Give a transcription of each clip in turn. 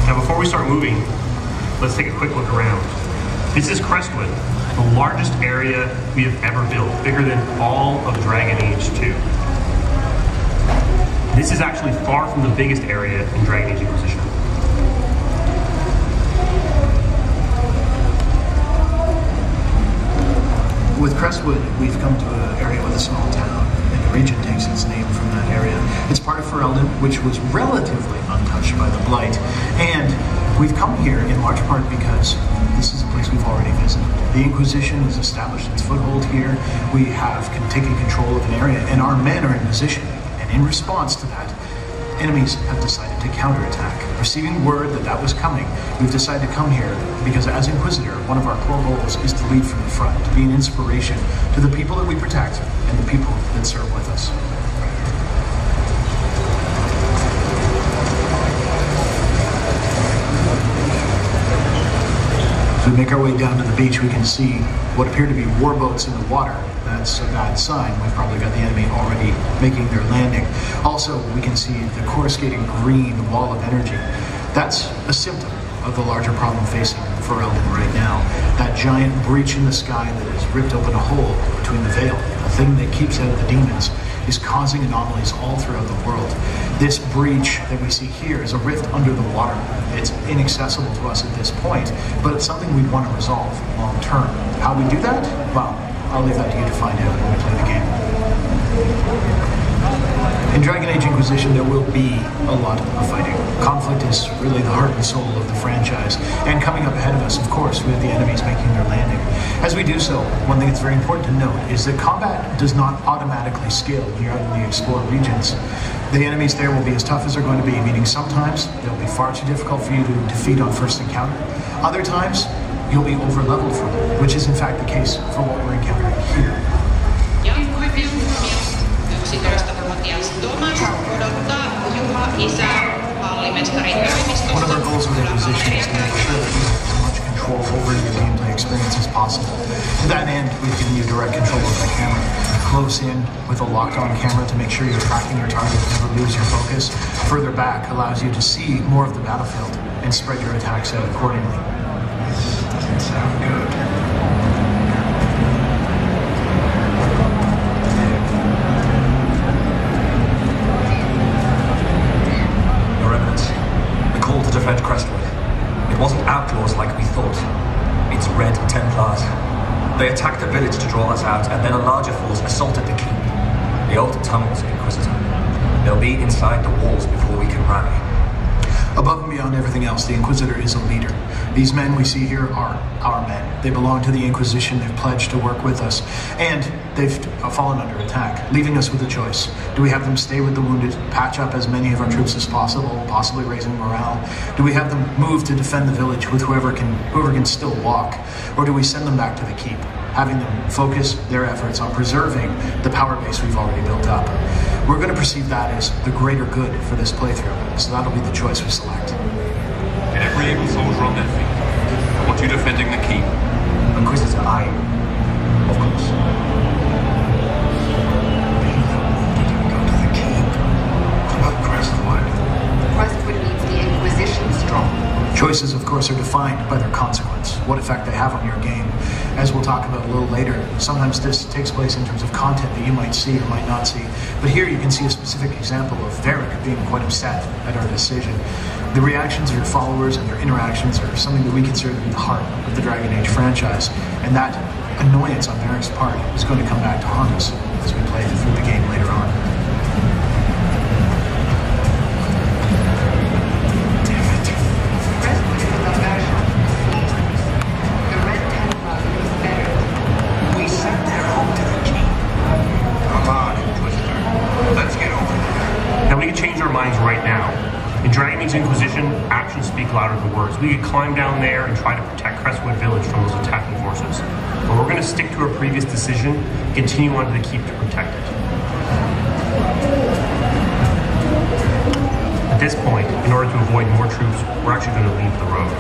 Now before we start moving, let's take a quick look around. This is Crestwood, the largest area we have ever built, bigger than all of Dragon Age 2. This is actually far from the biggest area in Dragon Age Inquisition. With Crestwood, we've come to an area with a small town, and the region takes its name from that area. It's part of Ferelden, which was relatively untouched by the Blight, and we've come here in large part because this is a place we've already visited. The Inquisition has established its foothold here. We have taken control of an area, and our men are in position. And in response to that, enemies have decided to counterattack. Receiving word that that was coming, we've decided to come here because as Inquisitor, one of our core goals is to lead from the front, to be an inspiration to the people that we protect and the people that serve with us. As we make our way down to the beach, we can see what appear to be warboats in the water. That's a bad sign. We've probably got the enemy already making their landing. Also, we can see the coruscating green wall of energy. That's a symptom of the larger problem facing Ferelden right now. That giant breach in the sky that has ripped open a hole between the veil, the thing that keeps out the demons, is causing anomalies all throughout the world. This breach that we see here is a rift under the water. It's inaccessible to us at this point, but it's something we want to resolve long term. How we do that? Well, I'll leave that to you to find out when we play the game. In Dragon Age Inquisition, there will be a lot of fighting. Conflict is really the heart and soul of the franchise. And coming up ahead of us, of course, we have the enemies making their landing. As we do so, one thing that's very important to note is that combat does not automatically scale when you're out in the explored regions. The enemies there will be as tough as they're going to be, meaning sometimes they'll be far too difficult for you to defeat on first encounter. Other times, you'll be over-leveled for them, which is in fact the case for what we're encountering here. One of our goals with Inquisition is to make sure that you have as much control over your gameplay experience as possible. To that end, we've given you direct control of the camera. Close in with a locked-on camera to make sure you're tracking your target and never lose your focus. Further back allows you to see more of the battlefield and spread your attacks out accordingly. Doesn't sound good. Your Eminence, the call to defend Crestwood. It wasn't outlaws like we thought. It's Red Templars. They attacked the village to draw us out, and then a larger force assaulted the keep. The old tunnels, Inquisitor. They'll be inside the walls before we can rally. Above and beyond everything else, the Inquisitor is a leader. These men we see here are our men. They belong to the Inquisition, they've pledged to work with us, and they've fallen under attack, leaving us with a choice. Do we have them stay with the wounded, patch up as many of our troops as possible, possibly raising morale? Do we have them move to defend the village with whoever can still walk? Or do we send them back to the keep, having them focus their efforts on preserving the power base we've already built up? We're going to perceive that as the greater good for this playthrough, so that'll be the choice we select. Get every able soldier on their feet. I want you defending the keep. Inquisitor, of course. Go to the keep. What about Crestwood? Crestwood needs the Inquisition strong. Choices, of course, are defined by their consequence, what effect they have on your game. As we'll talk about a little later, sometimes this takes place in terms of content that you might see or might not see. But here you can see a specific example of Varric being quite upset at our decision. The reactions of your followers and their interactions are something that we consider to be the heart of the Dragon Age franchise. And that annoyance on Varric's part is going to come back to haunt us as we play through the game later on. Right now. In Dragon Age Inquisition, actions speak louder than words. We could climb down there and try to protect Crestwood Village from those attacking forces. But we're going to stick to our previous decision, continue on to the keep to protect it. At this point, in order to avoid more troops, we're actually going to leave the road.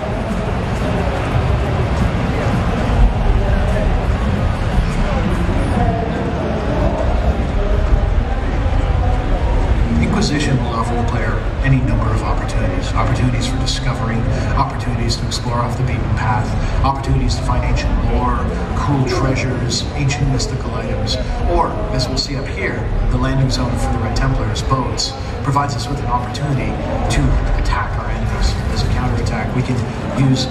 Inquisition will offer the player any number of opportunities. Opportunities for discovery, opportunities to explore off the beaten path, opportunities to find ancient lore, cool treasures, ancient mystical items, or, as we'll see up here, the landing zone for the Red Templars' boats provides us with an opportunity to attack our enemies. As a counterattack, we can use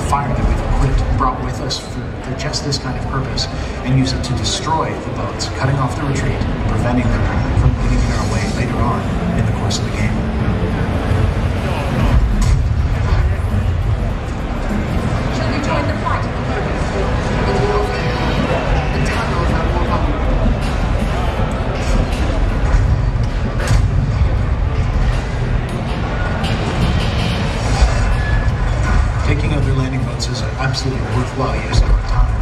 fire that we've equipped and brought with us for just this kind of purpose and use it to destroy the boats, cutting off the retreat and preventing them from getting in our way later on in the course of the game. Shall we join the fight? The tunnels are more vulnerable. Taking out their landing boats is absolutely worthwhile use of our time.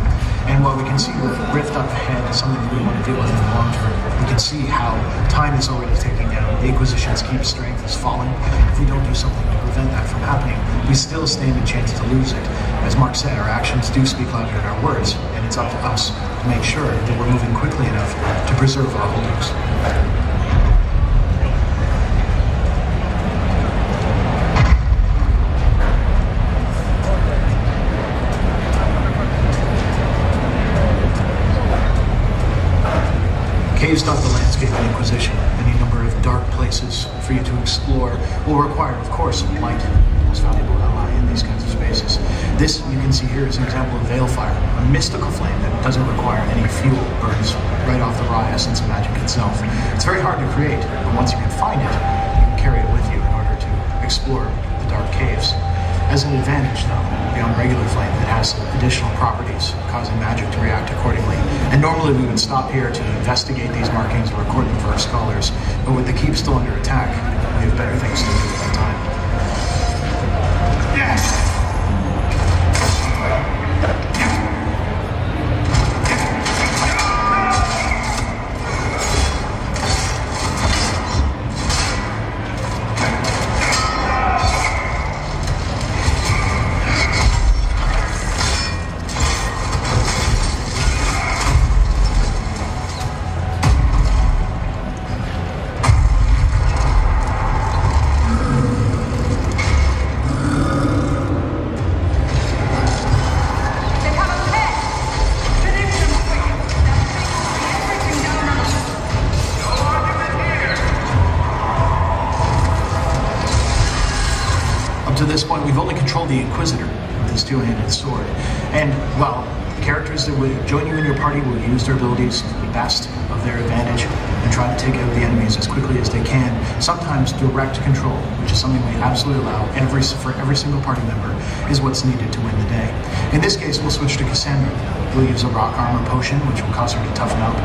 And while we can see the rift up ahead is something we want to deal with in the long term, we can see how time is already ticking down. The Inquisition's keep strength is falling. If we don't do something to prevent that from happening, we still stand a chance to lose it. As Mark said, our actions do speak louder than our words, and it's up to us to make sure that we're moving quickly enough to preserve our holdings. Caves dot the landscape of Inquisition. Any number of dark places for you to explore will require, of course, light, the most valuable ally in these kinds of spaces. This, you can see here, is an example of Veilfire, a mystical flame that doesn't require any fuel, burns right off the raw essence of magic itself. It's very hard to create, but once you can find it, you can carry it with you in order to explore the dark caves. As an advantage, though, beyond regular flame, it has additional properties, causing magic to react accordingly. And normally we would stop here to investigate these markings or record them for our scholars, but with the keep still under attack, we have better things to do at that time. To this point, we've only controlled the Inquisitor with his two-handed sword. And while characters that would join you in your party will use their abilities to the best of their advantage and try to take out the enemies as quickly as they can, sometimes direct control, which is something we absolutely allow for every single party member, is what's needed to win the day. In this case, we'll switch to Cassandra. We'll use a rock armor potion, which will cause her to toughen up.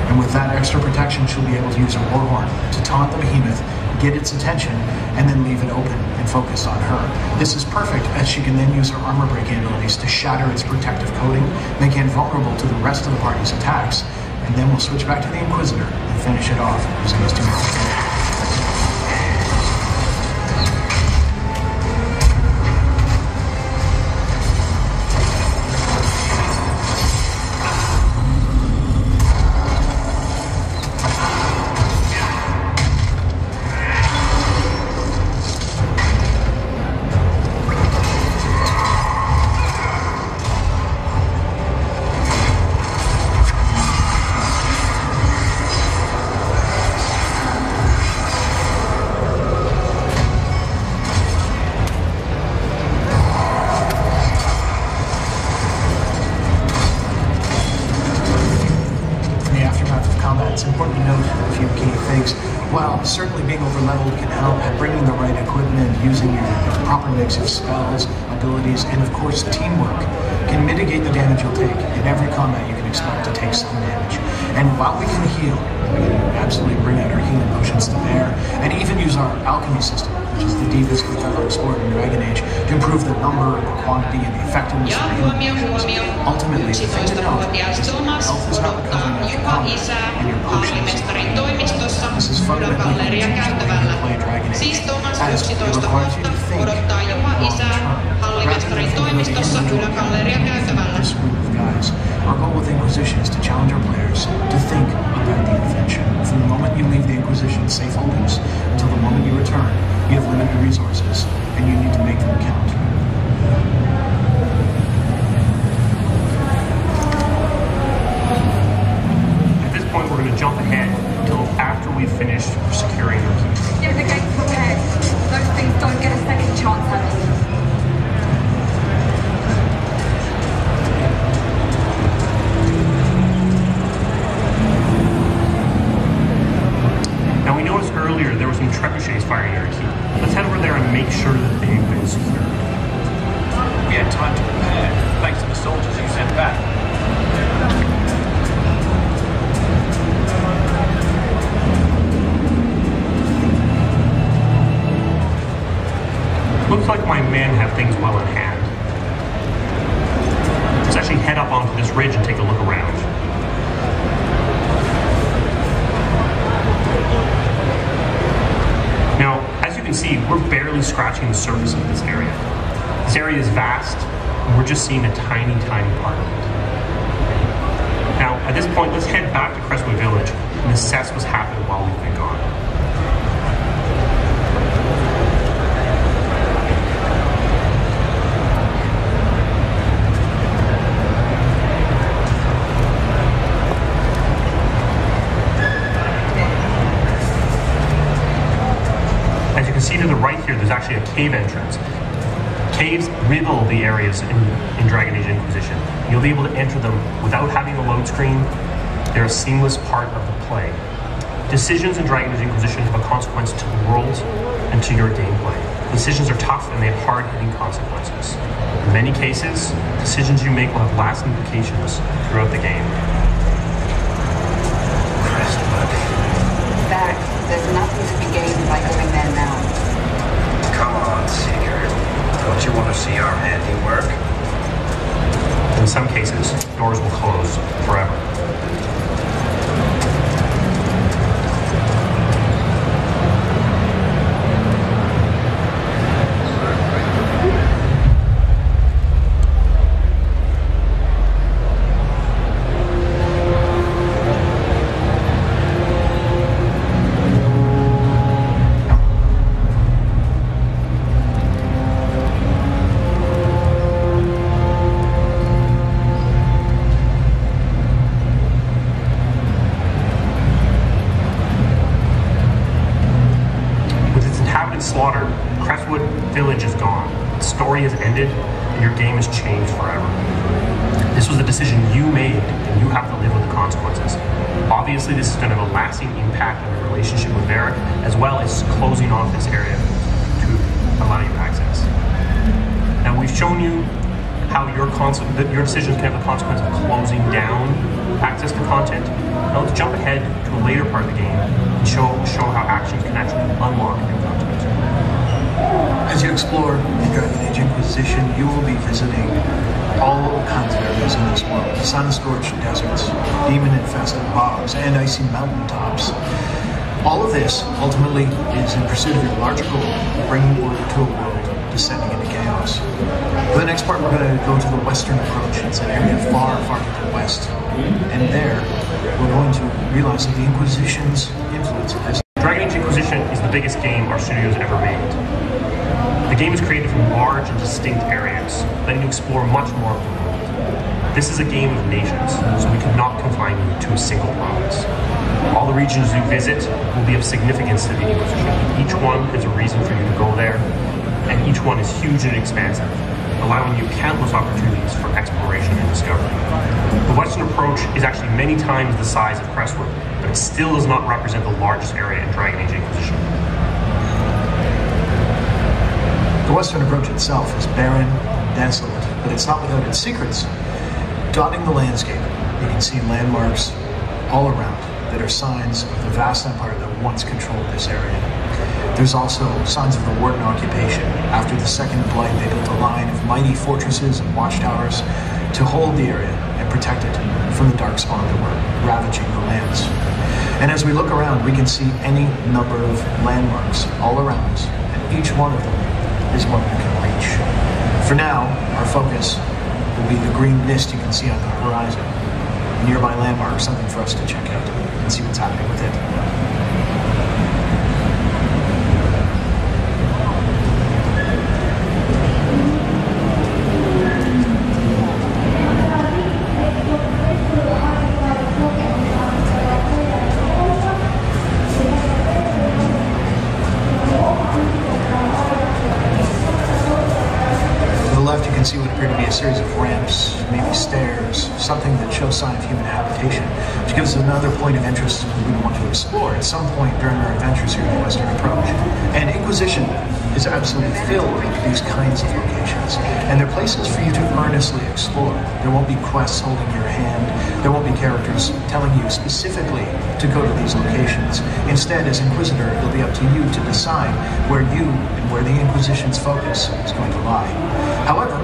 And with that extra protection, she'll be able to use her warhorn to taunt the behemoth, get its attention, and then leave it open and focus on her. This is perfect, as she can then use her armor breaking abilities to shatter its protective coating, making it vulnerable to the rest of the party's attacks. And then we'll switch back to the Inquisitor and finish it off using his two-handed. It's important to note a few key things. While certainly being over-leveled can help, bringing the right equipment, using your proper mix of spells, abilities, and of course teamwork can mitigate the damage you'll take. In every combat you can expect to take some damage. And while we can heal, we can absolutely bring out our healing potions to bear, and even use our alchemy system, which is the deepest we've ever explored in Dragon Age, to improve the number, the quantity, and the effectiveness of the healing potions. Ultimately, the thing to note is that your health is not recovering after combat, and your potions are recovering. This is fundamentally going to change the way you play Dragon Age, as it requires you to think long-term, rather than think about the individual character, this group of guys. Our goal with Inquisition is to challenge our players to think about the adventure. From the moment you leave the Inquisition's safe holdings until like my men have things well in hand. Let's actually head up onto this ridge and take a look around. Now, as you can see, we're barely scratching the surface of this area. This area is vast, and we're just seeing a tiny, tiny part of it. Now, at this point, let's head back to Crestwood Village and assess what's happened while we've been gone. As you can see to the right here, there's actually a cave entrance. Caves riddle the areas in Dragon Age Inquisition. You'll be able to enter them without having a load screen. They're a seamless part of the play. Decisions in Dragon Age Inquisition have a consequence to the world and to your gameplay. Decisions are tough and they have hard-hitting consequences. In many cases, decisions you make will have lasting implications throughout the game. Back. There's nothing to be gained by going there now. Come on, Seeker. Don't you want to see our handiwork? In some cases, doors will close forever. Slaughtered, Crestwood Village is gone. The story has ended, and your game has changed forever. This was a decision you made, and you have to live with the consequences. Obviously, this is going to have a lasting impact on your relationship with Varric, as well as closing off this area to allow you access. Now, we've shown you how your decisions can have the consequence of closing down access to content. Now, let's jump ahead to a later part of the game and show how actions can actually unlock new content. As you explore in Dragon Age Inquisition, you will be visiting all kinds of areas in this world. Sun-scorched deserts, demon-infested bogs, and icy mountaintops. All of this, ultimately, is in pursuit of your larger goal, bringing order to a world descending into chaos. For the next part, we're going to go to the western approach. It's an area far, far to the west. And there, we're going to realize that the Inquisition's influence has... Dragon Age Inquisition is the biggest game our studio's ever made. The game is created from large and distinct areas, letting you explore much more of the world. This is a game of nations, so we could not confine you to a single province. All the regions you visit will be of significance to the Inquisition. Each one has a reason for you to go there, and each one is huge and expansive, allowing you countless opportunities for exploration and discovery. The western approach is actually many times the size of Crestwood, but it still does not represent the largest area in Dragon Age Inquisition. The western approach itself is barren, desolate, but it's not without its secrets. Dotting the landscape, you can see landmarks all around that are signs of the vast empire that once controlled this area. There's also signs of the Warden occupation. After the Second Blight, they built a line of mighty fortresses and watchtowers to hold the area and protect it from the darkspawn that were ravaging the lands. And as we look around, we can see any number of landmarks all around us, and each one of them is one you can reach. For now, our focus will be the green mist you can see on the horizon. A nearby landmark, something for us to check out and see what's happening with it. You can see what appear to be a series of ramps, maybe stairs, something that shows sign of human habitation, which gives us another point of interest we want to explore at some point during our adventures here in the Western Approach. And Inquisition is absolutely filled with these kinds of locations. And they're places for you to earnestly explore. There won't be quests holding your hand. There won't be characters telling you specifically to go to these locations. Instead, as Inquisitor, it'll be up to you to decide where you and where the Inquisition's focus is going to lie. However,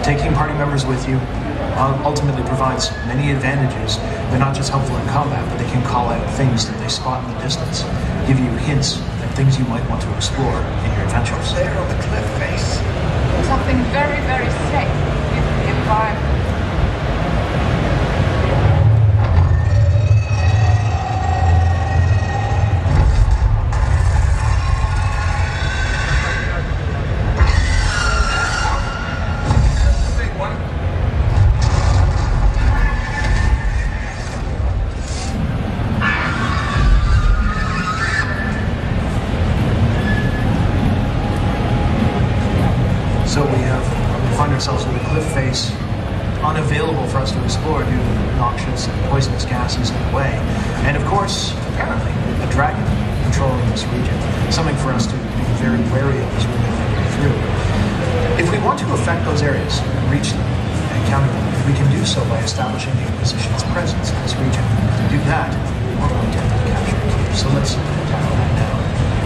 taking party members with you ultimately provides many advantages. They're not just helpful in combat, but they can call out things that they spot in the distance, give you hints at things you might want to explore in your adventures. There on the cliff face. Something very, very safe in the environment. Ourselves with a cliff face unavailable for us to explore due to noxious and poisonous gases in the way. And of course, apparently, a dragon controlling this region. Something for us to be very wary of as we make our way through. If we want to affect those areas, reach them, and counter them, we can do so by establishing the Inquisition's presence in this region. To do that, we're going to have to capture a cave. So let's tackle that now.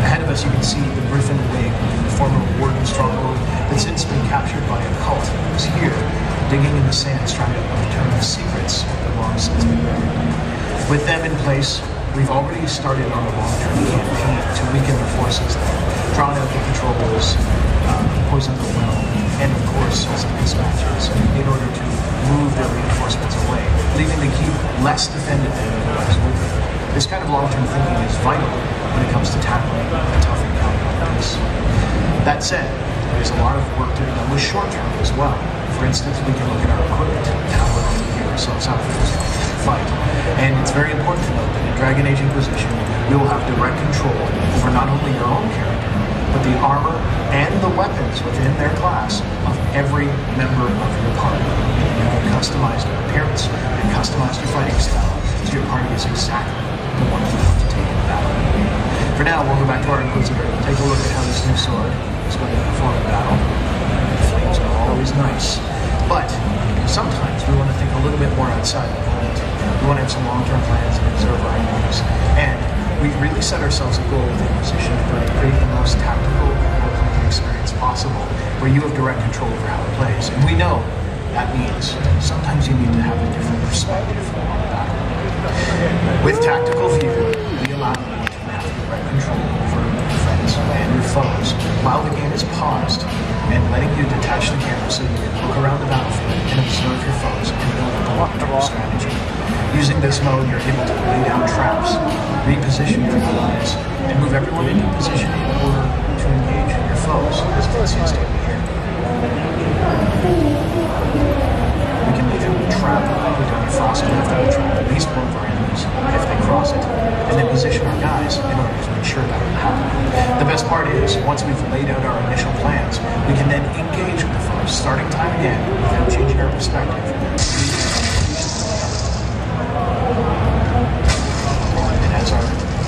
Ahead of us, you can see the Griffin Wing, the former warden stronghold that's since been captured by a cult who's here, digging in the sands, trying to uncover the secrets that long since been buried. With them in place, we've already started on a long-term campaign to weaken the forces there, drawn out the patrols, poison the well, and of course, also dispatches, in order to move their reinforcements away, leaving the keep less defended than it otherwise would be. This kind of long-term thinking is vital when it comes to tackling a tough encounter like this. That said, there's a lot of work to be done with short-term as well. For instance, we can look at our equipment and how we're going to gear ourselves up for this fight. And it's very important to note that in Dragon Age Inquisition, we will have direct control over not only your own character, but the armor and the weapons within their class of every member of your party. You can customize your appearance and customize your fighting style so your party is exactly the one you want to take in battle. For now, we'll go back to our Inquisitor and take a look at how this new sword is going to perform in battle. The flames are always nice, but sometimes we want to think a little bit more outside the moment. We want to have some long-term plans and observe our enemies. And we've really set ourselves a goal with Inquisition to create the most tactical role-playing experience possible, where you have direct control over how it plays. And we know that means sometimes you need to have a different perspective on battle. With tactical view, we allow you to have direct control over your friends and your foes while the game is paused, and letting you detach the camera so you can look around the battlefield and observe your foes and build up a long-term strategy. Using this mode, you're able to lay down traps, reposition your allies, and move everyone into position in order to engage your foes, as you can see us doing here. We can lay down a trap, put down a frost cliff that will trap at least one of our enemies if they cross it, and then position our guys in order to ensure that will happen. The best part is, once we've laid out our initial plans, we can then engage with the foes, starting time again without changing our perspective. And as our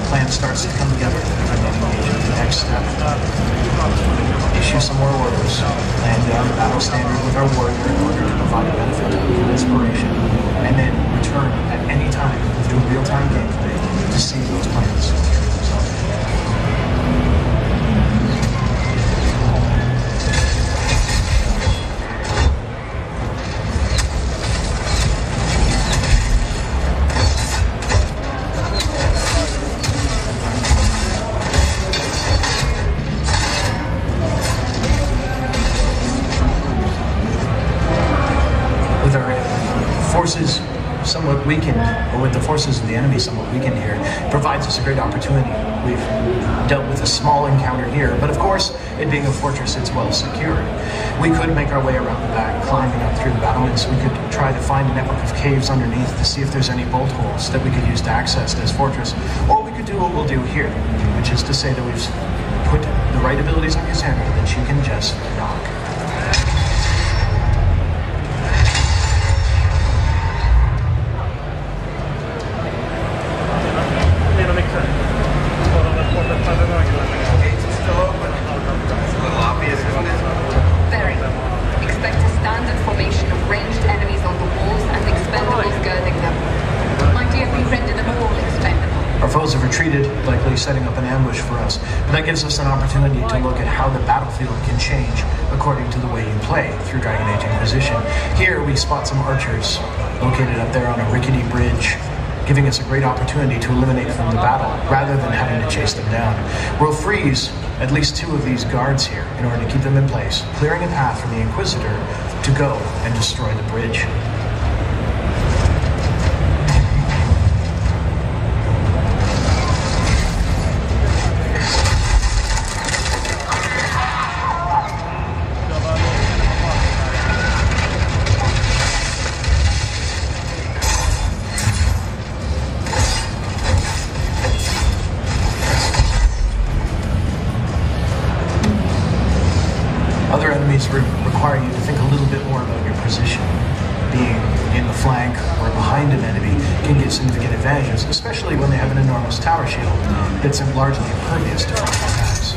plan starts to come together, we can then engage in the next step. Issue some more orders, land down the battle standard with our warrior in order to provide a benefit of inspiration, and then return at any time through real-time gameplay to see those plans through themselves. Forces somewhat weakened, or with the forces of the enemy somewhat weakened here, provides us a great opportunity. We've dealt with a small encounter here, but of course, it being a fortress, it's well secured. We could make our way around the back, climbing up through the battlements. We could try to find a network of caves underneath to see if there's any bolt holes that we could use to access this fortress. Or we could do what we'll do here, which is to say that we've put the right abilities on Cassandra that she can just knock. setting up an ambush for us, but that gives us an opportunity to look at how the battlefield can change according to the way you play through Dragon Age Inquisition. Here we spot some archers located up there on a rickety bridge, giving us a great opportunity to eliminate them in the battle rather than having to chase them down. We'll freeze at least 2 of these guards here in order to keep them in place, clearing a path for the Inquisitor to go and destroy the bridge. Other enemies require you to think a little bit more about your position. Being in the flank or behind an enemy can get significant advantages, especially when they have an enormous tower shield that's largely impervious to frontal attacks.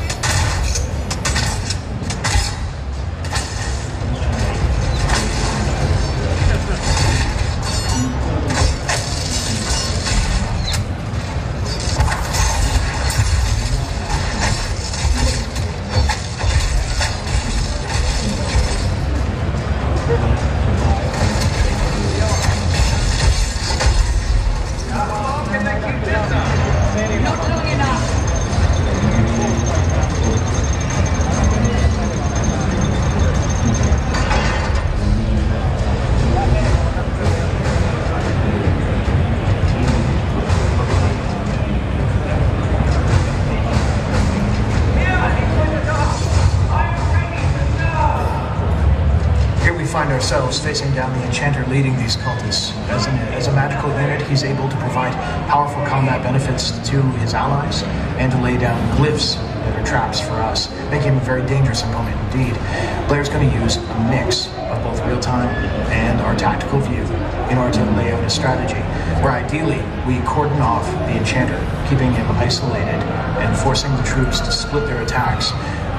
Find ourselves facing down the enchanter leading these cultists. As a magical unit, he's able to provide powerful combat benefits to his allies and to lay down glyphs that are traps for us, making him a very dangerous opponent indeed. Blair's going to use a mix of both real-time and our tactical view in order to lay out a strategy where ideally we cordon off the enchanter, keeping him isolated and forcing the troops to split their attacks,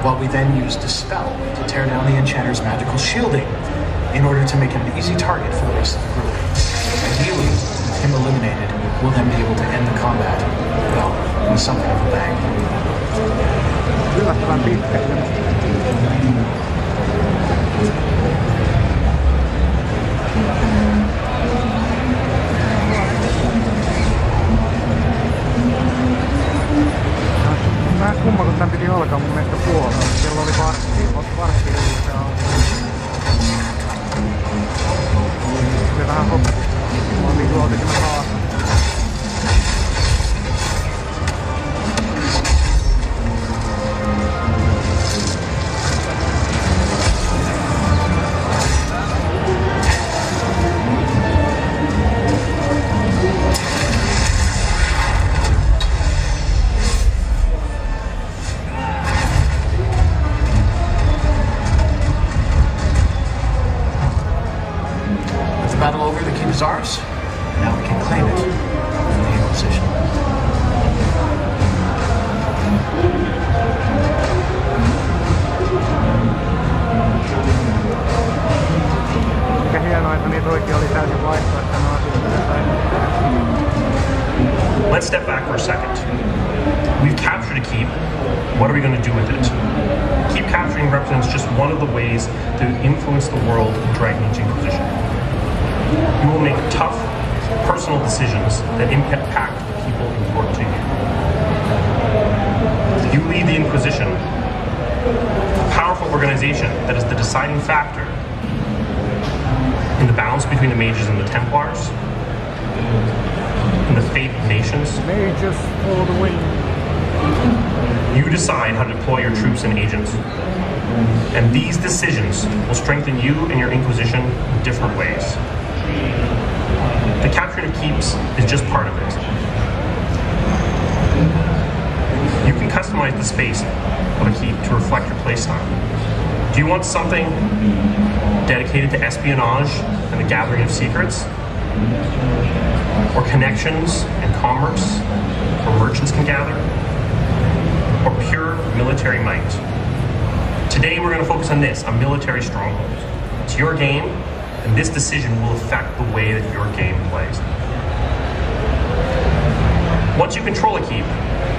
while we then use Dispel to tear down the enchanter's magical shielding in order to make him an easy target for the rest of the group. Ideally, with him eliminated, we'll then be able to end the combat, well, with something of a bang. Yllättävän pitkä. Mä kumma, kun tän piti alkaa mun mielestä puolella. Kello oli vartti yli. Oli vähän hoppi. Mulla oli tuolta tämä haasta. Battle over, the keep is ours. Now we can claim it from the Inquisition. Mikä hienoa, että niitä oikein oli täysin vaihtoehtoja asioita. Let's step back for a second. We've captured a keep. What are we going to do with it? Keep capturing represents just one of the ways to influence the world in Dragon Age Inquisition. You will make tough, personal decisions that impact the people important to you. You lead the Inquisition, a powerful organization that is the deciding factor in the balance between the mages and the Templars, in the fate of nations. Mages for the win. You decide how to deploy your troops and agents, and these decisions will strengthen you and your Inquisition in different ways. The capturing of keeps is just part of it. You can customize the space of a keep to reflect your playstyle. Do you want something dedicated to espionage and the gathering of secrets? Or connections and commerce, where merchants can gather? Or pure military might? Today we're going to focus on this, a military stronghold. It's your game, and this decision will affect the way that your game plays. Once you control a keep,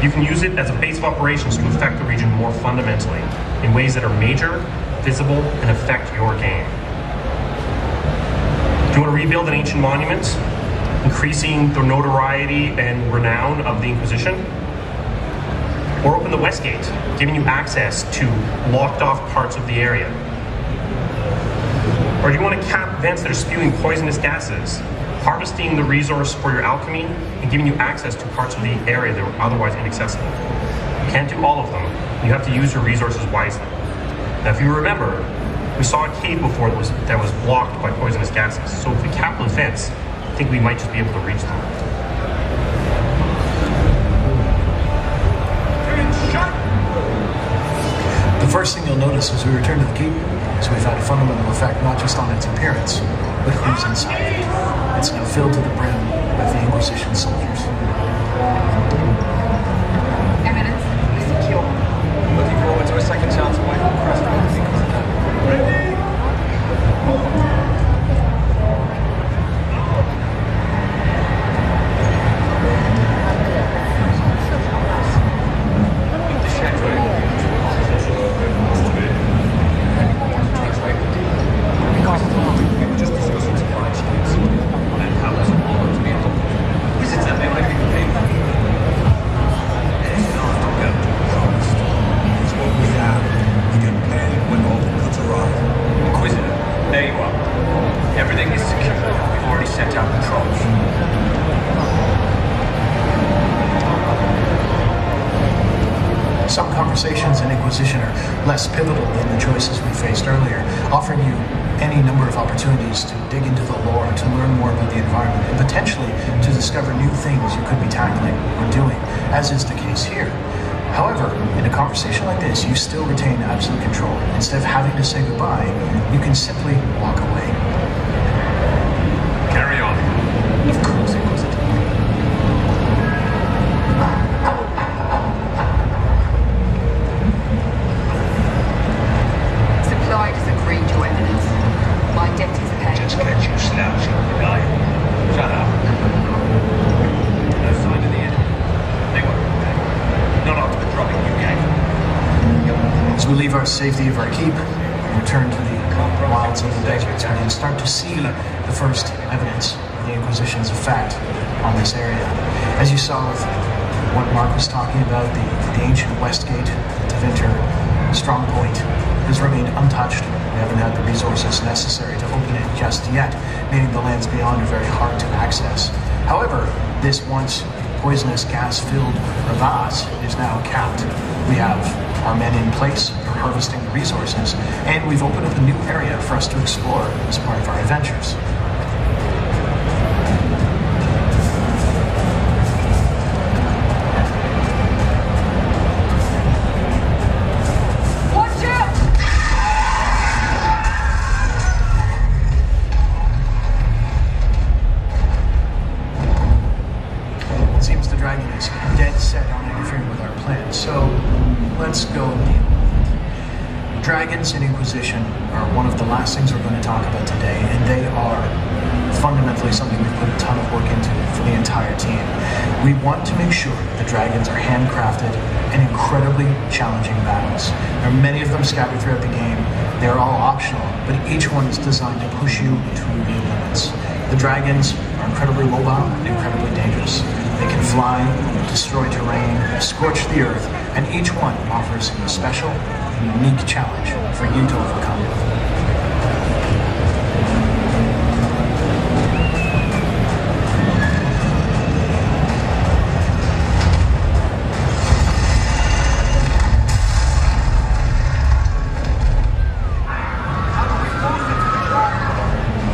You can use it as a base of operations to affect the region more fundamentally in ways that are major, visible, and affect your game. Do you want to rebuild an ancient monument, increasing the notoriety and renown of the Inquisition? Or open the West Gate, giving you access to locked off parts of the area? Or do you want to cap vents that are spewing poisonous gases, harvesting the resource for your alchemy, and giving you access to parts of the area that are otherwise inaccessible? You can't do all of them. You have to use your resources wisely. Now, if you remember, we saw a cave before that was blocked by poisonous gases. So if we cap those vents, I think we might just be able to reach them. The first thing you'll notice as we return to the keep is we've had a fundamental effect not just on its appearance, but who's inside it. It's now filled to the brim with the Inquisition soldiers. Eminence, secure. Looking forward to a second chance away from Frostbite. Ready? Some conversations in Inquisition are less pivotal than the choices we faced earlier, offering you any number of opportunities to dig into the lore, to learn more about the environment, and potentially to discover new things you could be tackling or doing, as is the case here. However, in a conversation like this, you still retain absolute control. Instead of having to say goodbye, you can simply walk away. Carry on. Of course, Inquisitor. Supply is agreed, Your Eminence. My debt is paid. Just get you slouching, guy. Shut up. No sign of the enemy. They won't be back. Not after the drubbing you gave. As we leave our safety of our keep and return to the wilds of the deserts, we can start to see the first evidence of the Inquisition's effect on this area. As you saw with what Mark was talking about, the ancient Westgate, the Tevinter strongpoint, has remained untouched. We haven't had the resources necessary to open it just yet, meaning the lands beyond are very hard to access. However, this once poisonous gas-filled crevasse is now capped. We have our men in place for harvesting the resources, and we've opened up a new area for us to explore as part of our adventures. Watch out! It seems the dragon is dead set on interfering with our plans, so let's go deal. Dragons in Inquisition are one of the last things we're going to talk about today, and they are fundamentally something we've put a ton of work into for the entire team. We want to make sure the dragons are handcrafted and incredibly challenging battles. There are many of them scattered throughout the game. They're all optional, but each one is designed to push you to your limits. The dragons are incredibly mobile and incredibly dangerous. They can fly, destroy terrain, scorch the earth, and each one offers a special and unique challenge for you to overcome.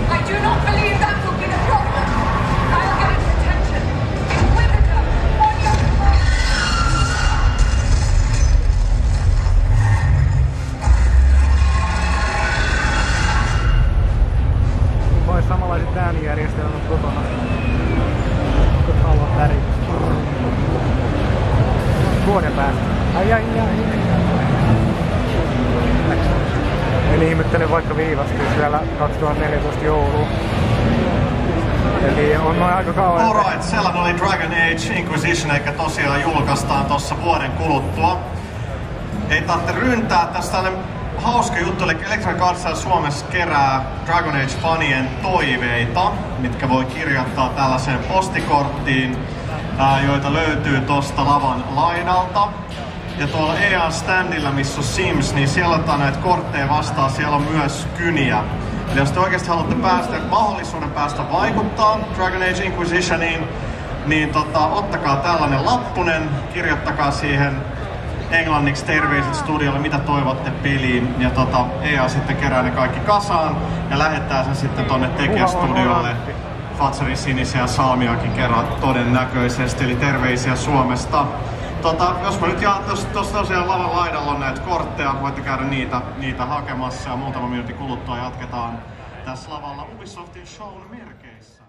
I do not believe that will be the problem. I'll get its attention. Inquisitor, on your mark. Voi samanlaiset äänijärjestelmät kotona. Kun haluat värit. Vuoden päästä. Ai. Eli ihmettelen vaikka viivästyisi vielä 2014 jouluun. Eli on noin aika kauan. Alright, sellainen oli Dragon Age Inquisition, eikä tosiaan julkaistaan tossa vuoden kuluttua. Ei tarvitse ryntää, tästä on hauska juttu, eli Electronic Arts Suomessa kerää Dragon Age-fanien toiveita, mitkä voi kirjoittaa tällaiseen postikorttiin, joita löytyy tosta lavan laidalta. Ja tuolla EA-standilla, missä on Sims, niin siellä otetaan näitä kortteja vastaan, siellä on myös kyniä. Eli jos te oikeasti haluatte mahdollisuuden päästä vaikuttaa Dragon Age Inquisitioniin, niin ottakaa tällainen lappunen, kirjoittakaa siihen englanniksi terveiset studiolle, mitä toivotte peliin, ja EA sitten kerää ne kaikki kasaan ja lähettää sen sitten tonne tekijästudiolle. Fatserin sinisiä salmiakin kerran todennäköisesti, eli terveisiä Suomesta. Jos mä nyt tuossa tosiaan lavan laidalla on näitä kortteja, voitte käydä niitä hakemassa ja muutama minuutin kuluttua jatketaan tässä lavalla Ubisoftin shown merkeissä.